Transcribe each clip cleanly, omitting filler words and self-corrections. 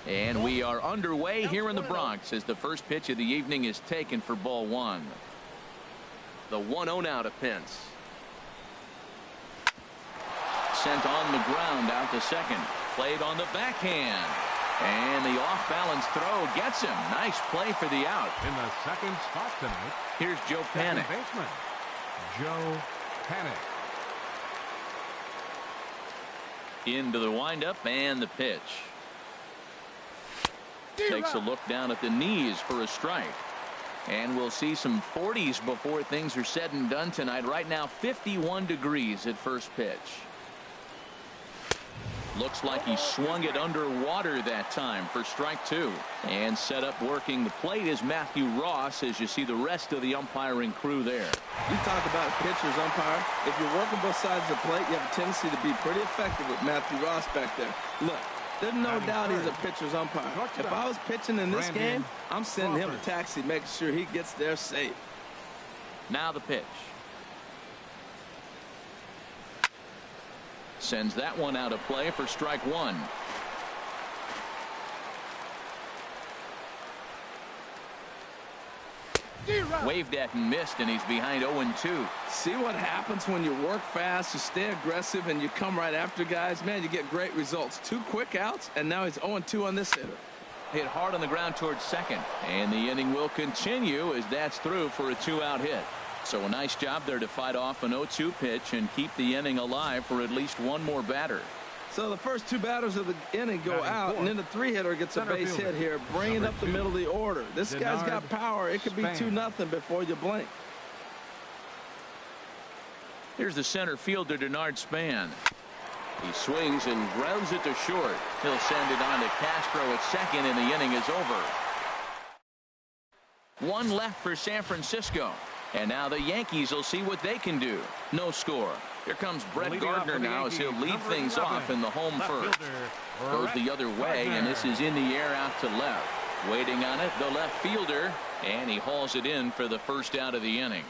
And we are underway here in the Bronx as the first pitch of the evening is taken for ball one. The 1-0 now to Pence. Sent on the ground out to second. Played on the backhand. And the off-balance throw gets him. Nice play for the out. In the second spot tonight, here's Joe Panik. Baseman, Joe Panik. Into the windup and the pitch. Takes a look down at the knees for a strike. And we'll see some 40s before things are said and done tonight. Right now 51 degrees at first pitch. Looks like he swung it underwater that time for strike two. And set up working the plate is Matthew Ross as you see the rest of the umpiring crew there. You talk about pitchers umpire. If you're working both sides of the plate, you have a tendency to be pretty effective with Matthew Ross back there. Look, there's no doubt he's a pitcher's umpire. If I was pitching in this game, I'm sending him a taxi, making sure he gets there safe. Now the pitch. Sends that one out of play for strike one. Waved at and missed, and he's behind 0-2. See what happens when you work fast, you stay aggressive, and you come right after guys? Man, you get great results. 2 quick outs, and now he's 0-2 on this hitter. Hit hard on the ground towards second, and the inning will continue as that's through for a 2-out hit. So a nice job there to fight off an 0-2 pitch and keep the inning alive for at least one more batter. So the first 2 batters of the inning go out, and then the 3-hitter gets a base hit here, bringing up the middle of the order. This guy's got power. It could be 2-0 before you blink. Here's the center fielder, Denard Span. He swings and grounds it to short. He'll send it on to Castro at second, and the inning is over. One left for San Francisco. And now the Yankees will see what they can do. No score. Here comes Brett Gardner now as he'll lead things off in the home first. Goes the other way, and this is in the air out to left. Waiting on it, the left fielder, and he hauls it in for the first out of the inning.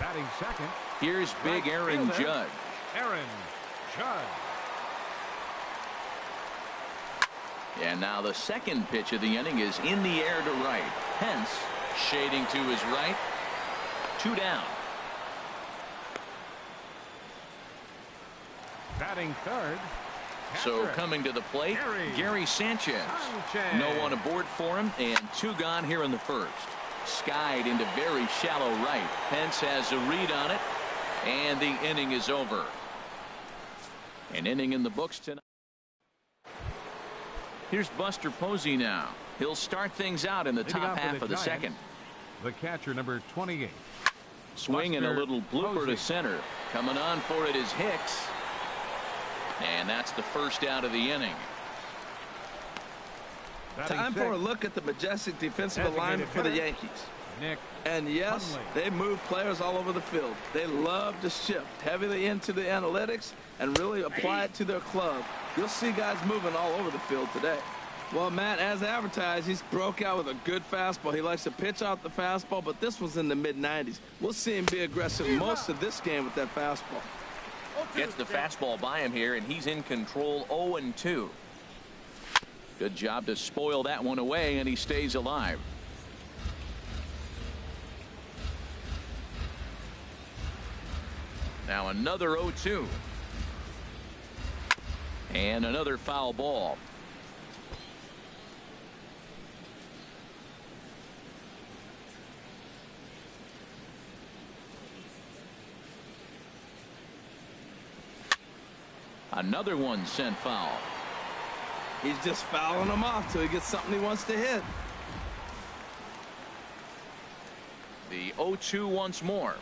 Batting second. Here's big Aaron Judge. Aaron Judge. And now the second pitch of the inning is in the air to right. Pence shading to his right. 2 down. Batting third. So coming to the plate, Gary Sanchez. No one aboard for him, and 2 gone here in the first. Skied into very shallow right. Pence has a read on it, and the inning is over. An inning in the books tonight. Here's Buster Posey now. He'll start things out in the top half of the second. The catcher, number 28. Swing and a little blooper to center. Coming on for it is Hicks. And that's the first out of the inning. Time for a look at the majestic defensive alignment for the Yankees. And yes, they move players all over the field. They love to shift heavily into the analytics and really apply it to their club. You'll see guys moving all over the field today. Well, Matt, as advertised, he's broke out with a good fastball. He likes to pitch out the fastball, but this was in the mid-90s. We'll see him be aggressive most of this game with that fastball. Gets the fastball by him here, and he's in control. 0-2. Good job to spoil that one away, and he stays alive. Now another 0-2. And another foul ball. Another one sent foul. He's just fouling them off till he gets something he wants to hit. The 0-2 once more.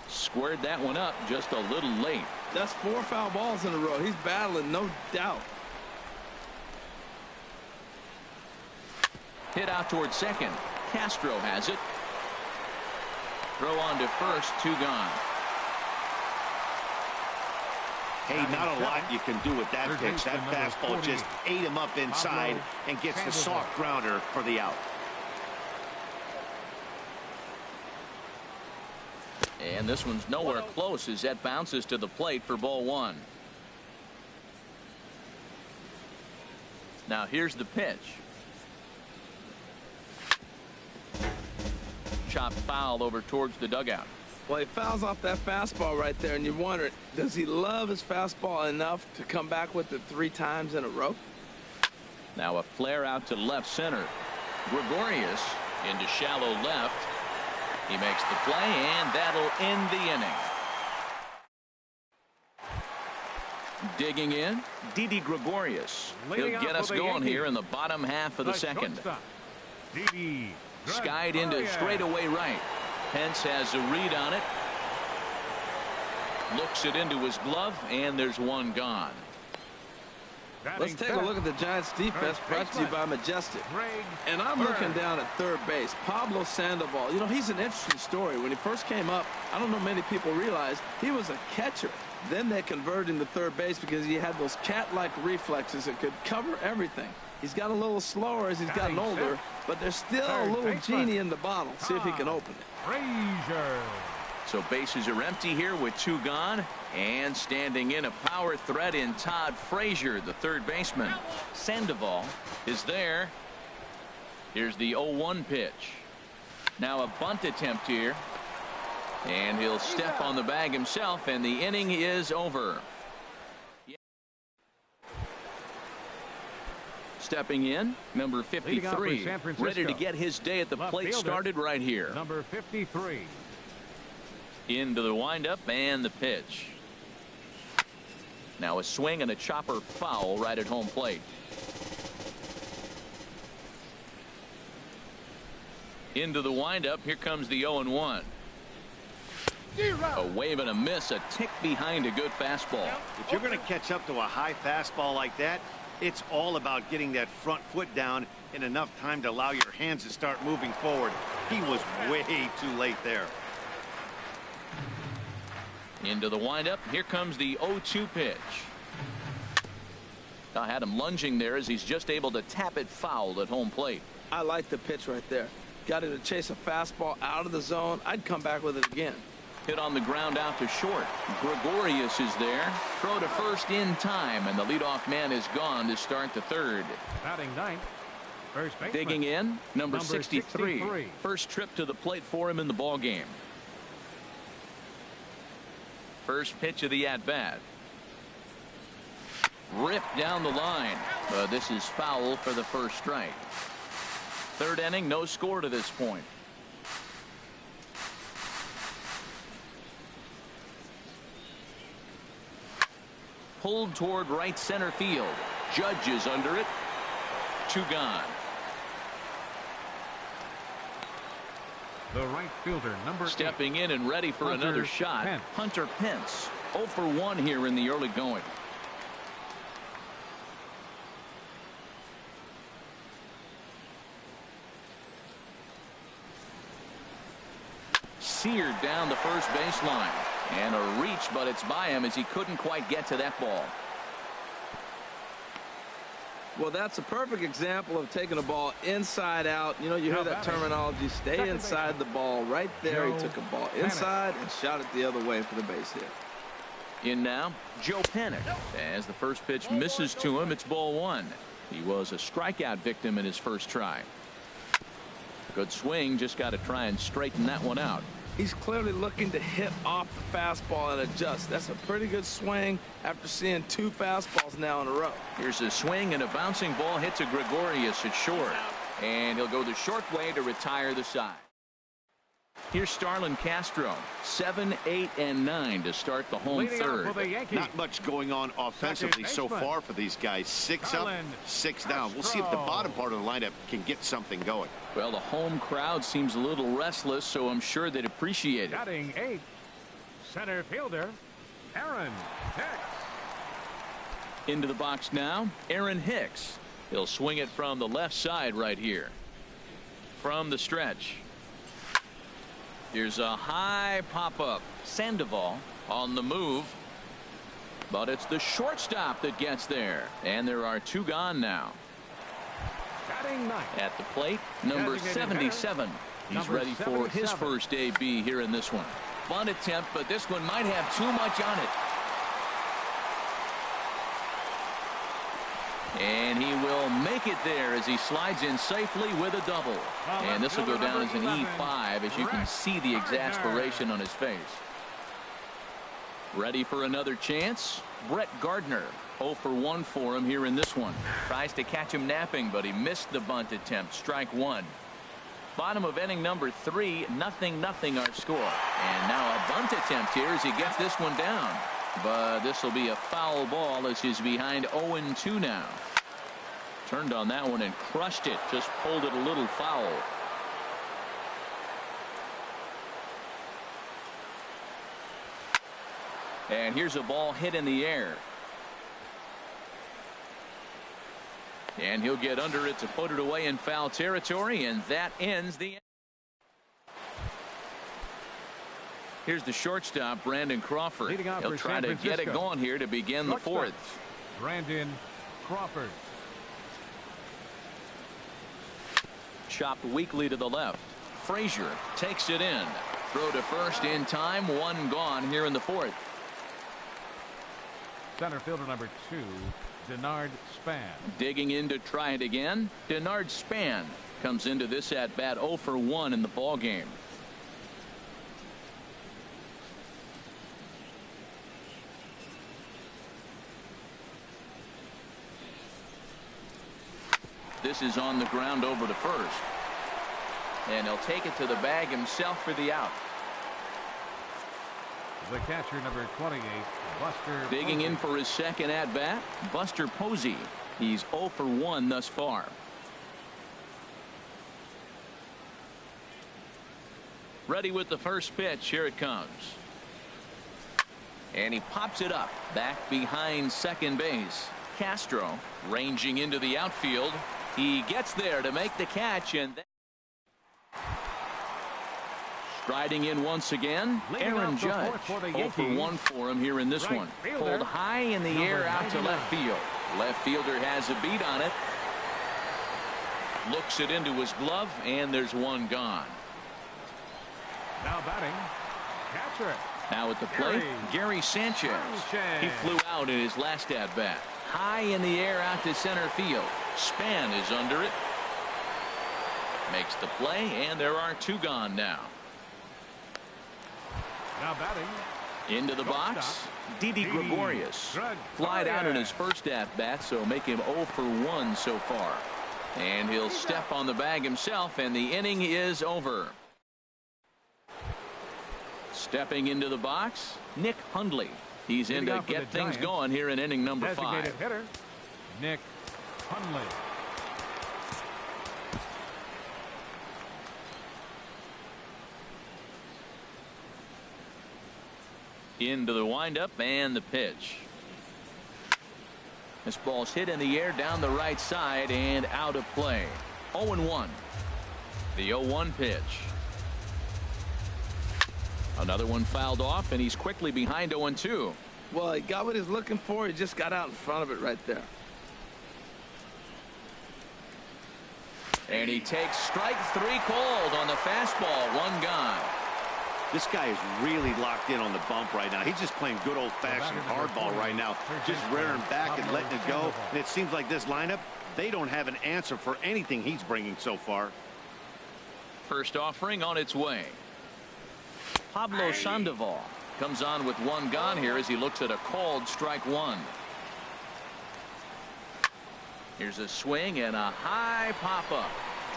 Squared that one up just a little late. That's 4 foul balls in a row. He's battling, no doubt. Hit out towards second. Castro has it. Throw on to first. 2 gone. Hey, not a lot you can do with that pitch. That fastball just ate him up inside and gets the soft grounder for the out. And this one's nowhere close as that bounces to the plate for ball one. Now here's the pitch. Chopped foul over towards the dugout. Well, he fouls off that fastball right there, and you wonder, does he love his fastball enough to come back with it 3 times in a row? Now a flare out to left center. Gregorius into shallow left. He makes the play, and that'll end the inning. Digging in, Didi Gregorius. He'll get us going here in the bottom half of the second. Skied into straightaway right. Pence has a read on it. Looks it into his glove, and there's one gone. Let's take a look at the Giants defense, brought to you by Majestic. And I'm looking down at third base. Pablo Sandoval, you know, he's an interesting story. When he first came up, I don't know many people realize he was a catcher. Then they converted him to third base because he had those cat-like reflexes that could cover everything. He's got a little slower as he's gotten older, but there's still a little genie in the bottle. See if he can open it. So bases are empty here with 2 gone, and standing in a power threat in Todd Frazier, the third baseman. Sandoval is there. Here's the 0-1 pitch. Now a bunt attempt here, and he'll step on the bag himself, and the inning is over. Stepping in, number 53, ready to get his day at the plate started right here. Number 53. Into the windup and the pitch. Now a swing and a chopper foul right at home plate. Into the windup. Here comes the 0-1. A wave and a miss, a tick behind a good fastball. If you're going to catch up to a high fastball like that, it's all about getting that front foot down in enough time to allow your hands to start moving forward. He was way too late there. Into the windup. Here comes the 0-2 pitch. I had him lunging there as he's just able to tap it foul at home plate. I like the pitch right there. Got him to chase a fastball out of the zone. I'd come back with it again. Hit on the ground out to short. Gregorius is there. Throw to first in time, and the leadoff man is gone to start the third. Batting ninth, first baseman. Digging in, number 63. First trip to the plate for him in the ball game. First pitch of the at-bat. Ripped down the line. This is foul for the first strike. Third inning, no score to this point. Pulled toward right center field. Judge is under it. 2 gone. The right fielder, number Stepping in and ready for another shot. Hunter Pence. 0 for 1 here in the early going. Seared down the first baseline. And a reach, but it's by him as he couldn't quite get to that ball. Well, that's a perfect example of taking a ball inside out. You know, you hear that terminology, stay inside the ball. Right there, he took a ball inside and shot it the other way for the base hit. In now, Joe Panik. As the first pitch misses to him, it's ball 1. He was a strikeout victim in his first try. Good swing, just got to try and straighten that one out. He's clearly looking to hit off the fastball and adjust. That's a pretty good swing after seeing 2 fastballs now in a row. Here's a swing and a bouncing ball hit to Gregorius at short. And he'll go the short way to retire the side. Here's Starlin Castro. 7, 8, and 9 to start the home third. Not much going on offensively so far for these guys. 6 up, 6 down. We'll see if the bottom part of the lineup can get something going. Well, the home crowd seems a little restless, so I'm sure they'd appreciate it. Batting 8, center fielder, Aaron Hicks. Into the box now, Aaron Hicks. He'll swing it from the left side right here. From the stretch. Here's a high pop-up. Sandoval on the move. But it's the shortstop that gets there. And there are 2 gone now. At the plate, number 77. He's ready for his first AB here in this one. Bunt attempt, but this one might have too much on it. And he will make it there as he slides in safely with a double. And this will go down as an E5 as you can see the exasperation on his face. Ready for another chance? Brett Gardner. 0 for 1 for him here in this one. Tries to catch him napping, but he missed the bunt attempt. Strike one. Bottom of inning number 3, 0-0 our score. And now a bunt attempt here as he gets this one down. But this will be a foul ball as he's behind 0-2 now. Turned on that one and crushed it. Just pulled it a little foul. And here's a ball hit in the air. And he'll get under it to put it away in foul territory, and that ends the. Here's the shortstop, Brandon Crawford. He'll try to get it going here to begin the fourth. Brandon Crawford. Chopped weakly to the left. Frazier takes it in. Throw to first in time. One gone here in the fourth. Center fielder number 2, Denard Span. Digging in to try it again. Denard Span comes into this at bat 0 for 1 in the ball game. This is on the ground over to first. And he'll take it to the bag himself for the out. The catcher, number 28, Buster Digging Posey. in for his second at bat, Buster Posey. He's 0 for 1 thus far. Ready with the first pitch. Here it comes. And he pops it up back behind second base. Castro ranging into the outfield. He gets there to make the catch, and then striding in once again, Aaron Judge. 0 for 1 for him here in this one. Pulled high in the air out to left field. Left fielder has a beat on it. Looks it into his glove, and there's one gone. Now batting, catcher. Now at the plate, Gary Sanchez. He flew out in his last at bat. High in the air out to center field. Span is under it. Makes the play, and there are two gone now. Now batting. Into the box, Didi Gregorius. Flied out in his first at-bat, so make him 0 for 1 so far. And he'll step on the bag himself, and the inning is over. Stepping into the box, Nick Hundley. He's in to get things going here in inning number 5. Designated hitter, Nick Hundley. Into the windup and the pitch. This ball's hit in the air down the right side and out of play. 0-1. The 0-1 pitch. Another one fouled off, and he's quickly behind 0-2. Well, he got what he's looking for. He just got out in front of it right there. And he takes strike 3 called on the fastball. One gone. This guy is really locked in on the bump right now. He's just playing good old-fashioned hardball right now. Just rearing back and letting it go. And it seems like this lineup, they don't have an answer for anything he's bringing so far. First offering on its way. Pablo Sandoval comes on with one gone here as he looks at a called strike 1. Here's a swing and a high pop-up.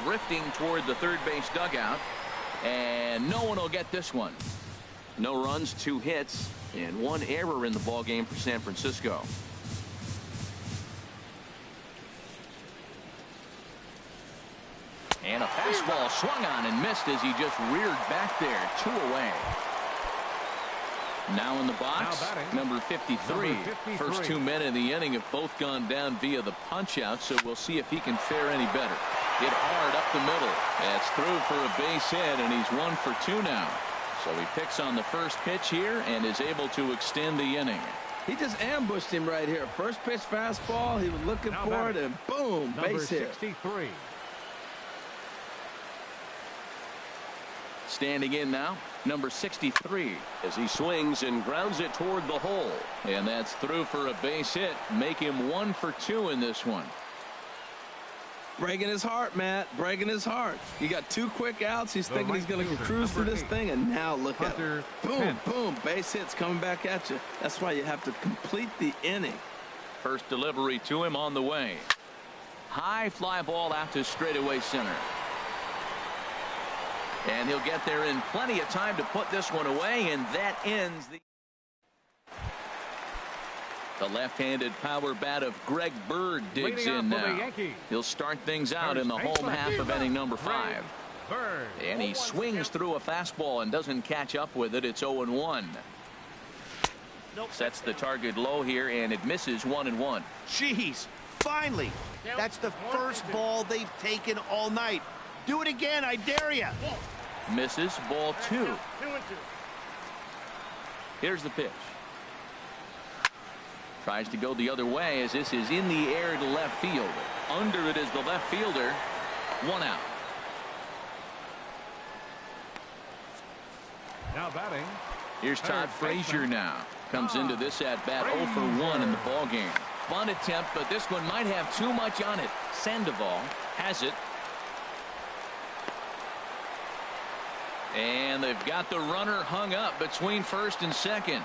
Drifting toward the third base dugout. And no one will get this one. No runs, 2 hits, and 1 error in the ball game for San Francisco. And a fastball swung on and missed as he just reared back there. 2 away. Now in the box, number 53. First 2 men in the inning have both gone down via the punch-out, so we'll see if he can fare any better. Hit hard up the middle. That's through for a base hit, and he's 1 for 2 now. So he picks on the first pitch here and is able to extend the inning. He just ambushed him right here. First pitch fastball. He was looking for it, and boom, base hit. 63. Standing in now, number 63. As he swings and grounds it toward the hole. And that's through for a base hit. Make him 1 for 2 in this one. Breaking his heart, Matt. Breaking his heart. You got 2 quick outs. He's thinking he's going to cruise through this thing, and now look at it. Boom, boom. Base hits coming back at you. That's why you have to complete the inning. First delivery to him on the way. High fly ball out to straightaway center. And he'll get there in plenty of time to put this one away, and that ends the left-handed power bat of Greg Bird digs in now. He'll start things out in the home half of inning number 5. And he swings through a fastball and doesn't catch up with it. It's 0-1. Sets the target low here, and it misses 1-1. Jeez, finally. That's the first ball they've taken all night. Do it again, I dare you. Misses, ball 2. Here's the pitch. Tries to go the other way as this is in the air to left field. Under it is the left fielder. 1 out. Now batting. Here's Todd Frazier now. Comes into this at bat 0 for 1 in the ball game. Bunt attempt, but this one might have too much on it. Sandoval has it. And they've got the runner hung up between first and second.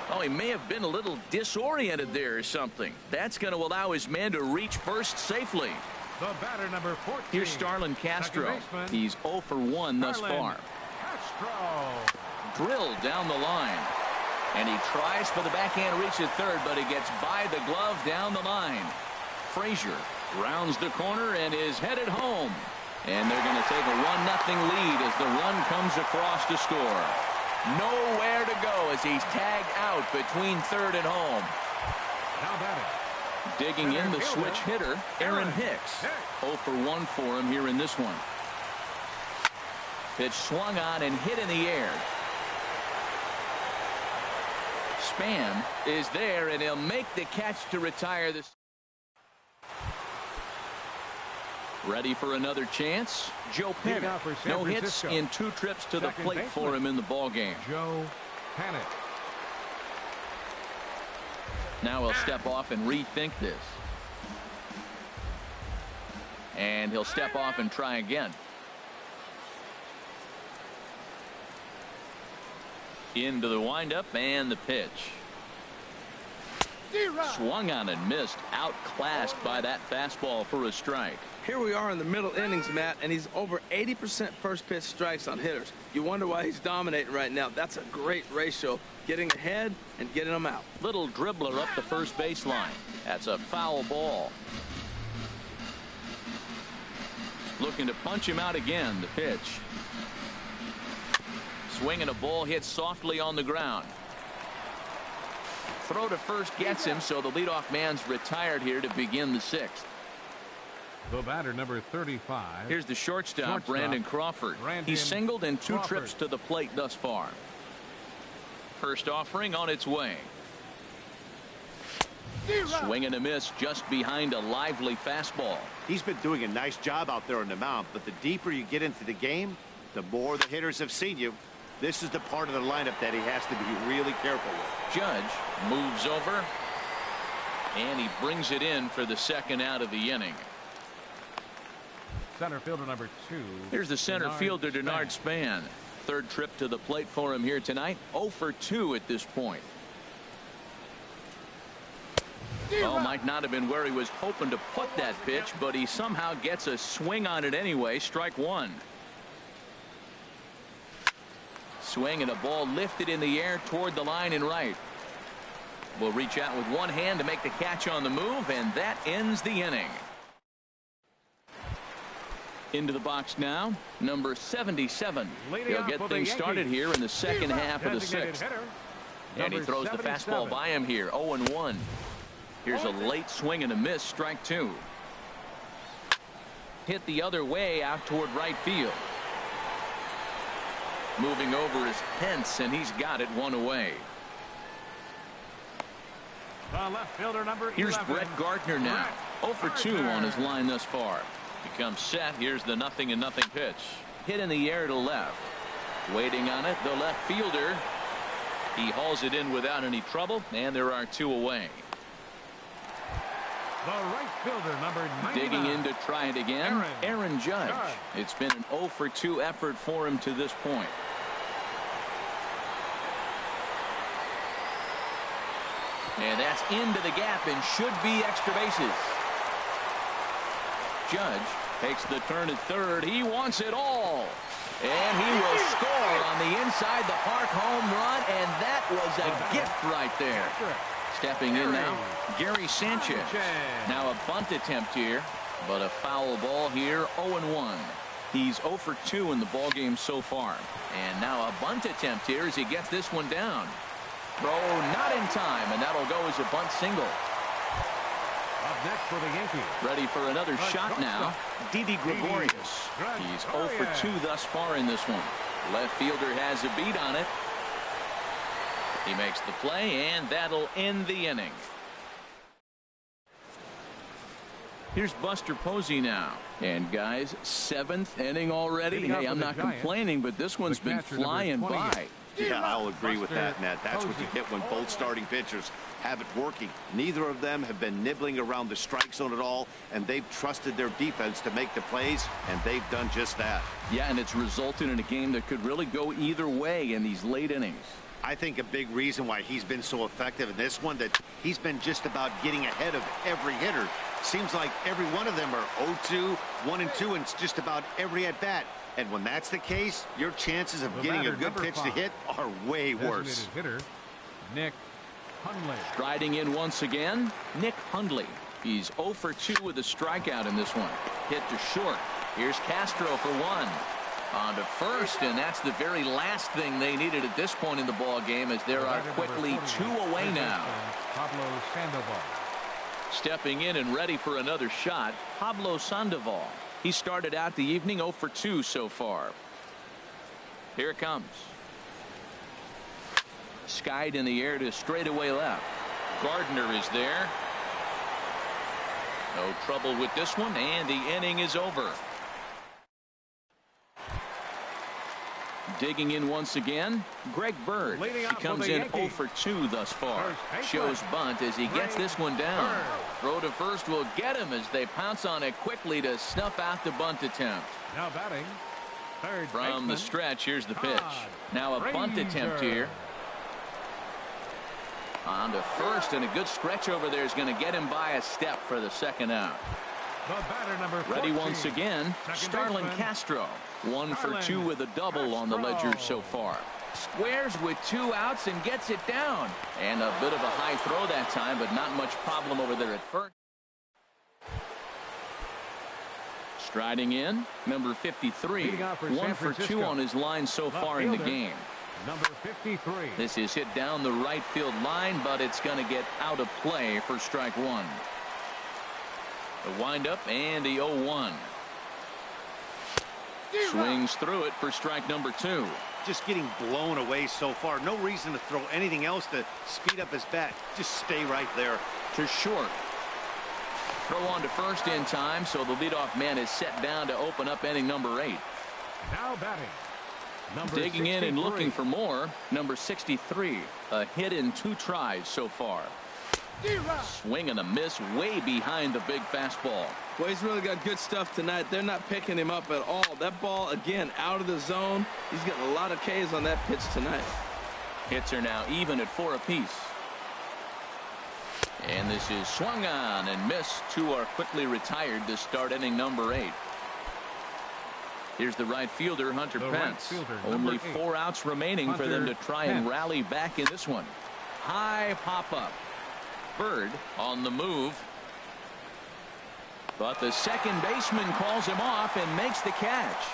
Oh, he may have been a little disoriented there or something. That's going to allow his man to reach first safely. The batter, number 14. Here's Starlin Castro. He's 0 for 1 thus far. Castro. Drilled down the line. And he tries for the backhand reach at third, but he gets by the glove down the line. Frazier rounds the corner and is headed home. And they're going to take a 1-0 lead as the run comes across to score. Nowhere to go as he's tagged out between third and home. Now batting. Digging in the switch hitter, Aaron Hicks. 0 for 1 for him here in this one. Pitch swung on and hit in the air. Span is there, and he'll make the catch to retire this. Ready for another chance. Joe Pennant. No hits in 2 trips to the plate for him in the ball game. Joe Pennant. Now he'll step off and rethink this. And he'll step off and try again. Into the windup and the pitch. Swung on and missed. Outclassed by that fastball for a strike. Here we are in the middle innings, Matt, and he's over 80% first pitch strikes on hitters. You wonder why he's dominating right now. That's a great ratio. Getting ahead and getting them out. Little dribbler up the first baseline. That's a foul ball. Looking to punch him out again. The pitch. Swinging a ball hit softly on the ground. Throw to first gets him, so the leadoff man's retired here to begin the 6th. The batter, number 35. Here's the shortstop, Brandon Crawford. He's singled in 2 trips to the plate thus far. First offering on its way. Swing and a miss just behind a lively fastball. He's been doing a nice job out there on the mound, but the deeper you get into the game, the more the hitters have seen you. This is the part of the lineup that he has to be really careful with. Judge moves over, and he brings it in for the 2nd out of the inning. Center fielder number 2. Here's the center fielder, Denard Span. 3rd trip to the plate for him here tonight. 0 for 2 at this point. Well, might not have been where he was hoping to put that pitch, but he somehow gets a swing on it anyway. Strike 1. Swing and a ball lifted in the air toward the line and right. Will reach out with one hand to make the catch on the move, and that ends the inning. Into the box now, number 77. He'll get things started here in the 2nd half of the 6th. And he throws the fastball by him here. 0-1. Here's a late swing and a miss. Strike 2. Hit the other way out toward right field. Moving over is Pence, and he's got it 1 away. The left fielder, number 11. Here's Brett Gardner now. 0 for 2 on his line thus far. He comes set. Here's the 0-0 pitch. Hit in the air to left. Waiting on it, the left fielder. He hauls it in without any trouble, and there are 2 away. The right fielder, number 99. Digging in to try it again, Aaron Judge. It's been an 0 for 2 effort for him to this point. And that's into the gap and should be extra bases. Judge takes the turn at third. He wants it all. And he will score on the inside the park home run, and that was a gift right there. Stepping in now, Gary Sanchez. Now a bunt attempt here, but a foul ball here, 0-1. He's 0 for 2 in the ballgame so far. And now a bunt attempt here as he gets this one down. Throw not in time, and that'll go as a bunt single. Up next for the Yankees. Ready for another shot now, Didi Gregorius. He's 0 for 2 thus far in this one. Left fielder has a beat on it. He makes the play, and that'll end the inning. Here's Buster Posey now. And guys, 7th inning already. Hey, I'm not complaining, but this one's been flying by. Yeah, I'll agree with that, Nat. That's what you get when both starting pitchers have it working. Neither of them have been nibbling around the strike zone at all, and they've trusted their defense to make the plays, and they've done just that. Yeah, and it's resulted in a game that could really go either way in these late innings. I think a big reason why he's been so effective in this one, that he's been just about getting ahead of every hitter. Seems like every one of them are 0-2, 1-2, and it's just about every at-bat. And when that's the case, your chances of getting a good pitch to hit are way worse. Hitter, Nick Hundley. Striding in once again, Nick Hundley. He's 0 for 2 with a strikeout in this one. Hit to short. Here's Castro for 1. On to first, and that's the very last thing they needed at this point in the ball game, as there are quickly 2 away now. Pablo Sandoval. Stepping in and ready for another shot, Pablo Sandoval. He started out the evening 0 for 2 so far. Here it comes. Skied in the air to straightaway left. Gardner is there. No trouble with this one, and the inning is over. Digging in once again, Greg Bird. He comes in 0 for 2 thus far. Shows bunt as he gets this one down. Throw to first will get him as they pounce on it quickly to snuff out the bunt attempt. Now batting, third from the stretch, here's the pitch. Now a bunt attempt here. On to first, and a good stretch over there is going to get him by a step for the second out. The batter, number 14. Ready once again, Starlin Castro. 1 for 2 with a double on the ledger so far. Squares with 2 outs and gets it down. And a bit of a high throw that time, but not much problem over there at first. Striding in, number 53. 1 for 2 on his line so far in the game. Number 53. This is hit down the right field line, but it's going to get out of play for strike 1. The windup and the 0-1. Swings through it for strike number 2. Just getting blown away so far. No reason to throw anything else to speed up his bat. Just stay right there. To short. Throw on to first in time, so the leadoff man is set down to open up inning number 8. Now batting. Digging 63. In and looking for more, number 63. A hit in 2 tries so far. Swing and a miss way behind the big fastball. Well, he's really got good stuff tonight. They're not picking him up at all. That ball, again, out of the zone. He's getting a lot of Ks on that pitch tonight. Hits are now even at 4 apiece. And this is swung on and missed. 2 are quickly retired to start inning number 8. Here's the right fielder, Hunter Pence. Only 4 outs remaining for them to try and rally back in this one. High pop-up. Bird on the move. But the second baseman calls him off and makes the catch.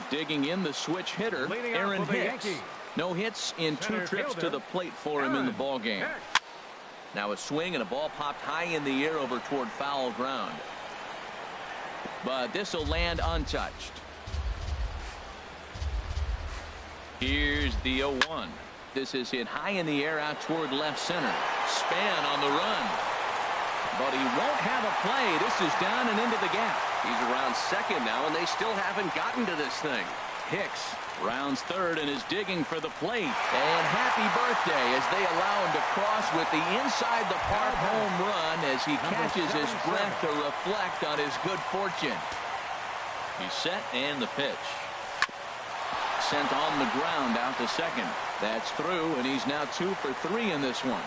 Digging in, the switch hitter, Aaron Hicks. No hits in 2 trips to the plate for him in the ballgame. Now a swing and a ball popped high in the air over toward foul ground. But this will land untouched. Here's the 0-1. This is hit high in the air out toward left center. Span on the run. But he won't have a play. This is down and into the gap. He's around second now, and they still haven't gotten to this thing. Hicks rounds third and is digging for the plate. And happy birthday as they allow him to cross with the inside the park home run as he catches his breath to reflect on his good fortune. He's set and the pitch. Sent on the ground out to second. That's through, and he's now 2 for 3 in this one.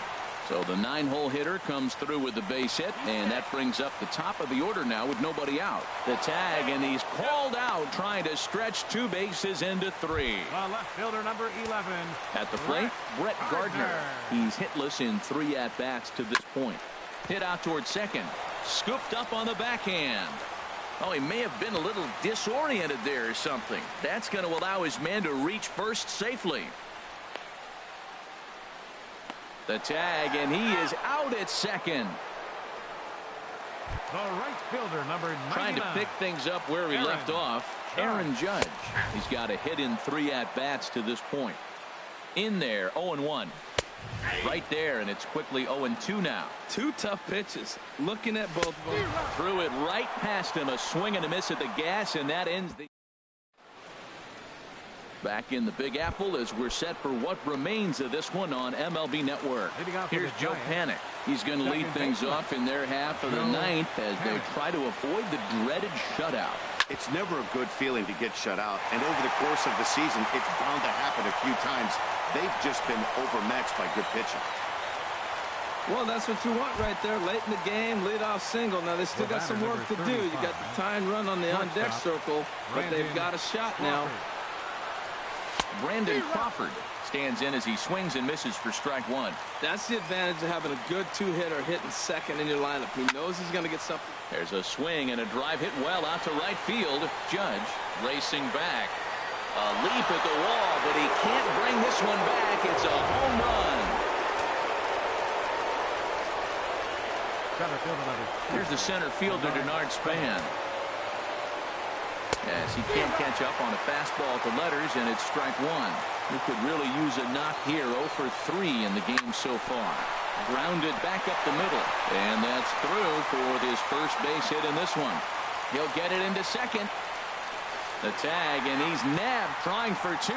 So the 9-hole hitter comes through with the base hit, and that brings up the top of the order now with nobody out. The tag, and he's called out trying to stretch 2 bases into 3. Left fielder number 11. At the plate, Brett Gardner. He's hitless in 3 at-bats to this point. Hit out towards second. Scooped up on the backhand. Oh, he may have been a little disoriented there or something. That's going to allow his man to reach first safely. The tag, and he is out at second. The right fielder, number 99. Trying to pick things up where he left off. Aaron Judge. He's got a hit in 3 at-bats to this point. In there, 0-1. Right there, and it's quickly 0-2 now. 2 tough pitches. Looking at both of them. Threw it right past him. A swing and a miss at the gas, and that ends the... Back in the Big Apple as we're set for what remains of this one on MLB Network. Here's Joe Panik. He's going to lead things off in their half of the 9th as they try to avoid the dreaded shutout. It's never a good feeling to get shut out, and over the course of the season, it's bound to happen a few times. They've just been overmatched by good pitching. Well, that's what you want right there. Late in the game, leadoff single. Now, they still got some work to do. You got the tying run on the on-deck circle, but they've got a shot now. Brandon Crawford stands in as he swings and misses for strike 1. That's the advantage of having a good 2-hitter hitting second in your lineup. He knows he's going to get something. There's a swing and a drive hit well out to right field. Judge racing back. A leap at the wall, but he can't bring this one back. It's a home run. Here's the center fielder, Denard Span. As he can't catch up on a fastball to letters, and it's strike 1. He could really use a knock here. 0 for 3 in the game so far. Grounded back up the middle, and that's through for his first base hit in this one. He'll get it into second. The tag, and he's nabbed, trying for 2.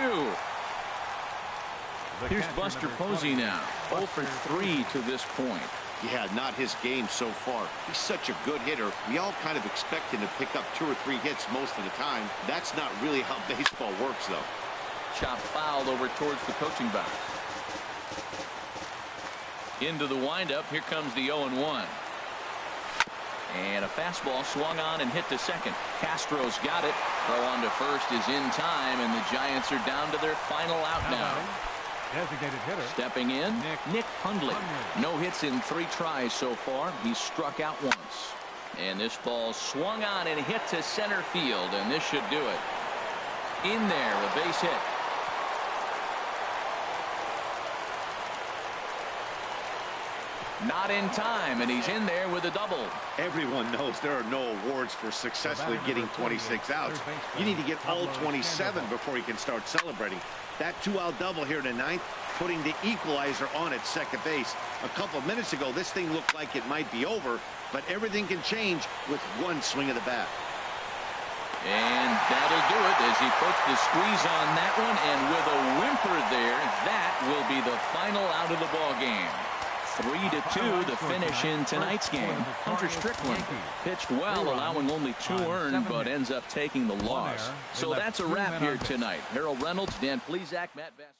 Here's Buster Posey now. 0 for 3 to this point. Yeah, not his game so far. He's such a good hitter. We all kind of expect him to pick up 2 or 3 hits most of the time. That's not really how baseball works, though. Chop fouled over towards the coaching box. Into the windup. Here comes the 0-1. And a fastball swung on and hit to second. Castro's got it. Throw on to first is in time, and the Giants are down to their final out now. Designated hitter. Stepping in, Nick Hundley. No hits in 3 tries so far. He's struck out once. And this ball swung on and hit to center field, and this should do it. In there, a base hit. Not in time, and he's in there with a double. Everyone knows there are no awards for successfully getting 26 outs. You need to get all 27 before you can start celebrating. That 2-out double here in the 9th, putting the equalizer on at second base. A couple minutes ago, this thing looked like it might be over, but everything can change with one swing of the bat. And that'll do it as he puts the squeeze on that one, and with a whimper there, that will be the final out of the ball game. 3-2 the finish in tonight's game. Hunter Strickland pitched well, allowing only 2 earned, but ends up taking the loss. So that's a wrap here tonight. Harold Reynolds, Dan Plesac, Matt Vasquez.